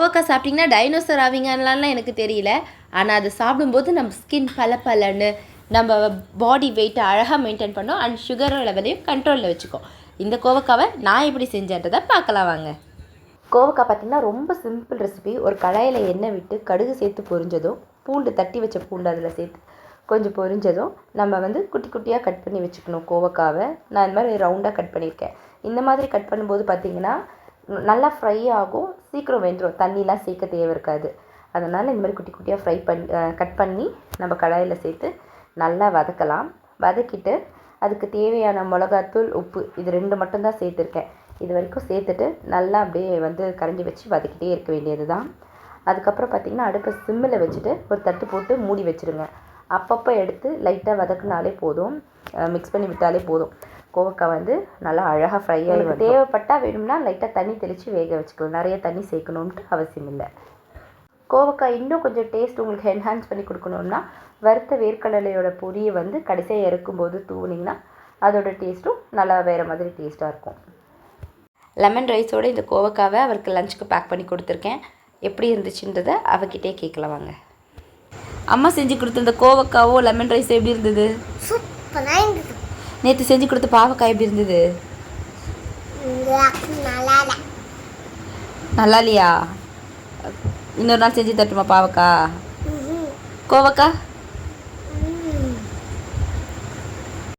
கோவக்காய் சாப்பிட்டிங்கன்னா டைனோசர் ஆவீங்கலாம் எனக்கு தெரியல. ஆனால் அது சாப்பிடும்போது நம்ம ஸ்கின் பலன்னு நம்ம பாடி வெயிட்டை அழகாக மெயின்டைன் பண்ணோம். அண்ட் சுகர் லெவலையும் கண்ட்ரோலில் வச்சுக்கோ. இந்த கோவக்காவை நான் எப்படி செஞ்சேன்றதை பார்க்கலாம் வாங்க. கோவக்காய் பார்த்திங்கன்னா ரொம்ப சிம்பிள் ரெசிபி. ஒரு கடாயில் எண்ணெய் விட்டு கடுகு சேர்த்து பொரிஞ்சதும், பூண்டு தட்டி வச்ச பூண்டு அதில் சேர்த்து கொஞ்சம் பொரிஞ்சதும் நம்ம குட்டி குட்டியாக கட் பண்ணி வச்சுக்கணும். கோவக்காவை நான் இந்த மாதிரி ரவுண்டாக கட் பண்ணியிருக்கேன். இந்த மாதிரி கட் பண்ணும்போது பார்த்திங்கன்னா நல்லா ஃப்ரை ஆகும், சீக்கிரம் வெந்துடும், தண்ணிலாம் சேர்க்க தேவை இருக்காது. அதனால் இந்த மாதிரி குட்டி குட்டியாக கட் பண்ணி நம்ம கடாயில் சேர்த்து நல்லா வதக்கலாம். வதக்கிட்டு அதுக்கு தேவையான மிளகாத்தூள், உப்பு இது 2 மட்டும்தான் சேர்த்துருக்கேன். இது வரைக்கும் சேர்த்துட்டு நல்லா அப்படியே கரைஞ்சி வச்சு வதக்கிட்டே இருக்க வேண்டியது தான். அதுக்கப்புறம் பார்த்திங்கன்னா அடுப்பை சிம்மில் வச்சுட்டு ஒரு தட்டு போட்டு மூடி வச்சுருங்க. அப்பப்போ எடுத்து லைட்டாக வதக்குனாலே போதும், மிக்ஸ் பண்ணி விட்டாலே போதும். கோவக்காய் நல்லா அழகாக ஃப்ரை ஆகி தேவைப்பட்டால் வேணும்னா லைட்டாக தண்ணி தெளித்து வேக வச்சுக்கலாம். நிறைய தண்ணி சேர்க்கணுன்ட்டு அவசியம் இல்லை. கோவக்காய் இன்னும் கொஞ்சம் டேஸ்ட் உங்களுக்கு என்ஹான்ஸ் பண்ணி கொடுக்கணுன்னா வறுத்த வேர்க்கடலையோட பொரியை கடைசியாக இறக்கும்போது தூவினிங்கன்னா அதோட டேஸ்ட்டும் நல்லா வேறு மாதிரி டேஸ்ட்டாக இருக்கும். லெமன் ரைஸோடு இந்த கோவக்காவை அவருக்கு லஞ்சுக்கு பேக் பண்ணி கொடுத்துருக்கேன். எப்படி இருந்துச்சுன்றதை அவகிட்டே கேட்கலாம் வாங்க. அம்மா செஞ்சு கொடுத்த இந்த கோவக்காவோ லெமன் ரைஸ் எப்படி இருந்தது? சூப்பராக இருந்தது. நேற்று செஞ்சு கொடுத்த பாவக்காய் எப்படி இருந்தது? நல்லா இல்லையா? இன்னொரு நாள் செஞ்சு தட்டுமா பாவக்காய்? கோவக்காய்